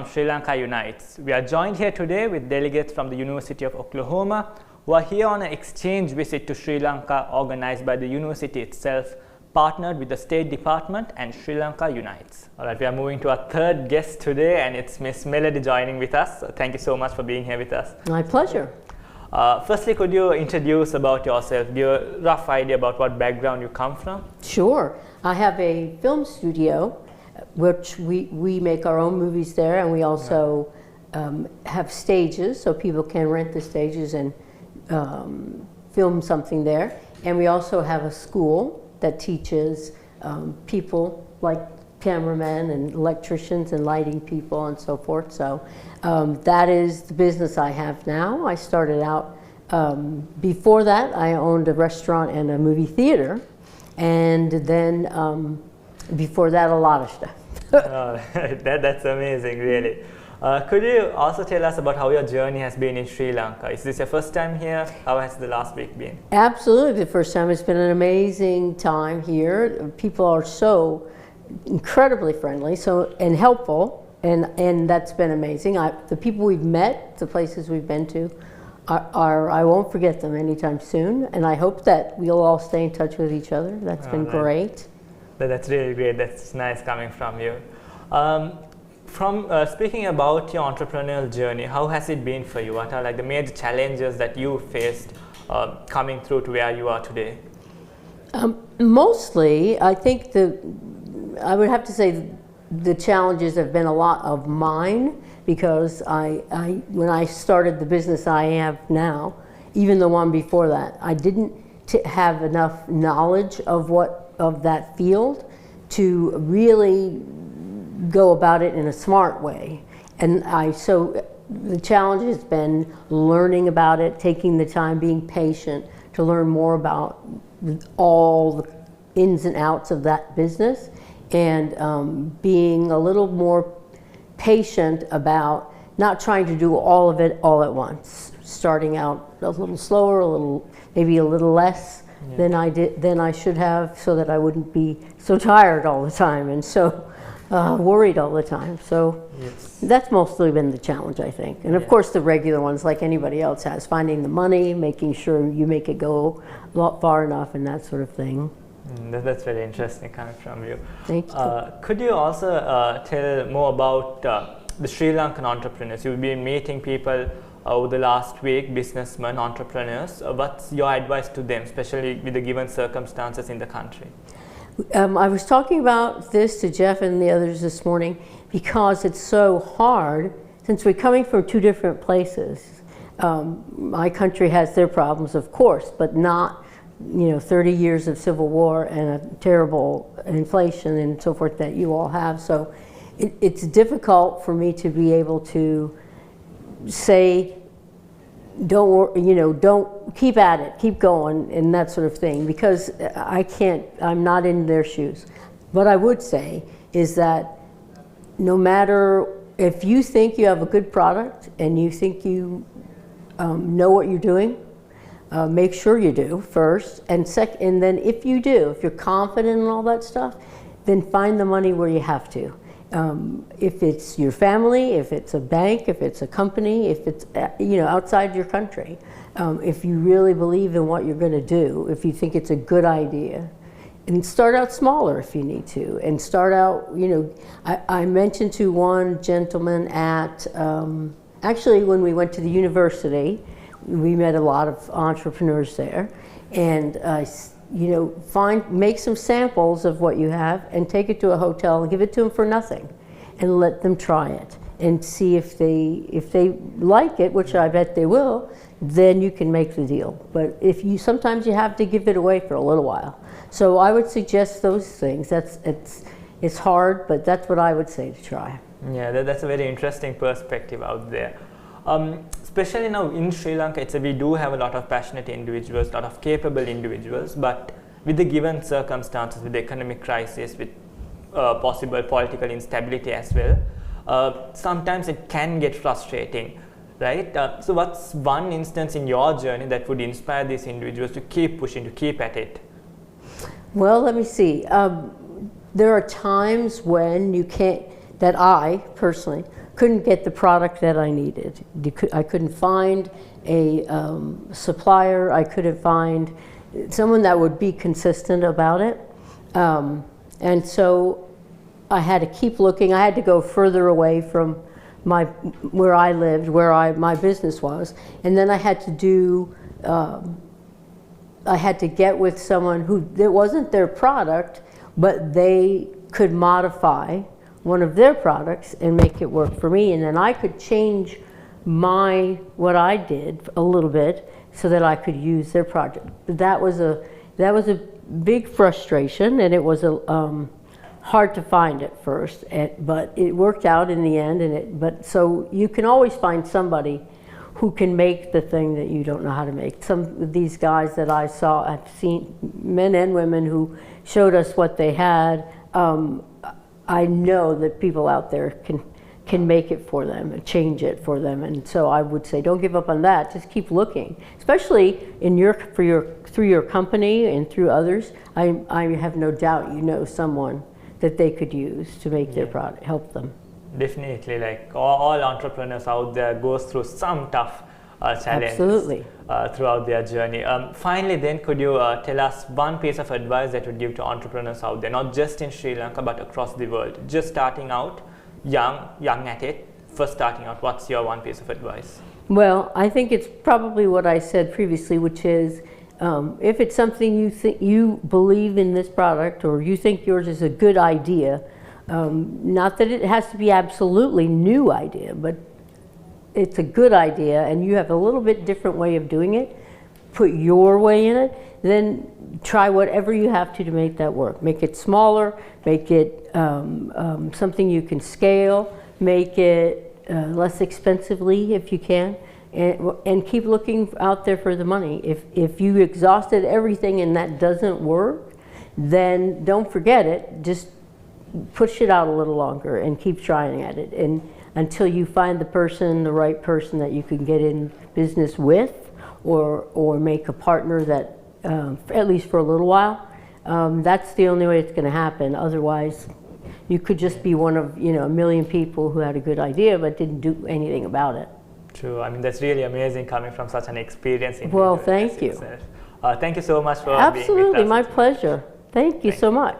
from Sri Lanka Unites. We are joined here today with delegates from the University of Oklahoma who are here on an exchange visit to Sri Lanka organized by the university itself, partnered with the State Department and Sri Lanka Unites. All right, we are moving to our third guest today, and it's Miss Melodie joining with us. So thank you so much for being here with us. My pleasure. Firstly, could you introduce about yourself? Give a rough idea about what background you come from? Sure. I have a film studio, which we make our own movies there, and we also have stages, so people can rent the stages and film something there. And we also have a school that teaches people like cameramen and electricians and lighting people and so forth. So that is the business I have now. I started out, before that I owned a restaurant and a movie theater, and then before that a lot of stuff. That's amazing, really. Could you also tell us about how your journey has been in Sri Lanka? Is this your first time here? How has the last week been? Absolutely the first time. It's been an amazing time here. People are so incredibly friendly and helpful, and that's been amazing. The people we've met, the places we've been to, I won't forget them anytime soon, and I hope that we'll all stay in touch with each other. That's been great. That's really great. That's nice coming from you. Speaking about your entrepreneurial journey, how has it been for you? What are like the major challenges that you faced coming through to where you are today? Mostly, I think I would have to say the challenges have been a lot of mine, because when I started the business I have now, even the one before that, I didn't have enough knowledge of that field to really go about it in a smart way. And so the challenge has been learning about it, taking the time, being patient to learn more about all the ins and outs of that business, and being a little more patient about not trying to do all of it all at once, starting out a little slower, maybe a little less than I should have, so that I wouldn't be so tired all the time and so worried all the time. So that's mostly been the challenge, I think. And of course the regular ones, like anybody else has, finding the money, making sure you make it go far enough, and that sort of thing. That's very interesting coming from you. Thank you. Could you also tell more about the Sri Lankan entrepreneurs? You've been meeting people over the last week, businessmen, entrepreneurs. What's your advice to them, especially with the given circumstances in the country? I was talking about this to Jeff and the others this morning because it's so hard, since we're coming from two different places. My country has their problems, of course, but not 30 years of civil war and a terrible inflation and so forth that you all have. So it's difficult for me to be able to say, don't keep at it, keep going, and that sort of thing, because I'm not in their shoes. What I would say is that no matter if you think you have a good product and you think you know what you're doing, make sure you do first, and then if you're confident in all that stuff, then find the money where you have to. If it's your family, if it's a bank, if it's a company, if it's outside your country, if you really believe in what you're going to do, if you think it's a good idea, and start out smaller if you need to, and start out. I mentioned to one gentleman at actually when we went to the university, we met a lot of entrepreneurs there, and make some samples of what you have and take it to a hotel and give it to them for nothing, and let them try it and see if they like it, which I bet they will. Then you can make the deal. But sometimes you have to give it away for a little while. So I would suggest those things. It's hard, but that's what I would say to try. Yeah, that's a very interesting perspective out there. Especially now in Sri Lanka, we do have a lot of passionate individuals, a lot of capable individuals, but with the given circumstances, with the economic crisis, with possible political instability as well, sometimes it can get frustrating, right? So what's one instance in your journey that would inspire these individuals to keep pushing, to keep at it? Well, let me see. There are times when you can't, that I personally couldn't get the product that I needed. I couldn't find a supplier. I couldn't find someone that would be consistent about it. And so I had to keep looking. I had to go further away from where I lived, my business was. And then I had to do, I had to get with someone who, it wasn't their product, but they could modify one of their products and make it work for me. And then I could change what I did a little bit so that I could use their project. That was a big frustration, and it was hard to find at first, but it worked out in the end. But so you can always find somebody who can make the thing that you don't know how to make. Some of these guys that I saw, I've seen men and women who showed us what they had. I know that people out there can make it for them and change it for them, and so I would say don't give up on that. Just keep looking, especially through your company and through others. I have no doubt you know someone that they could use to make their product, help them. Definitely, like all entrepreneurs out there goes through some tough challenges throughout their journey. Finally then, could you tell us one piece of advice that you would give to entrepreneurs out there, not just in Sri Lanka but across the world, just starting out, young at it, first starting out? What's your one piece of advice? Well, I think it's probably what I said previously, which is if it's something you believe in this product, or you think yours is a good idea, not that it has to be absolutely new idea, but it's a good idea and you have a little bit different way of doing it, put your way in it, then try whatever you have to make that work. Make it smaller, make it something you can scale, make it less expensively if you can, and keep looking out there for the money. If you exhausted everything and that doesn't work, then don't forget it, just push it out a little longer and keep trying at it, and until you find the right person that you can get in business with, or make a partner that, at least for a little while. That's the only way it's going to happen. Otherwise, you could just be one of a million people who had a good idea but didn't do anything about it. True. I mean, that's really amazing coming from such an experienced individual. Well, thank you. Thank you so much for Absolutely, being with us. my pleasure. Thank you so much.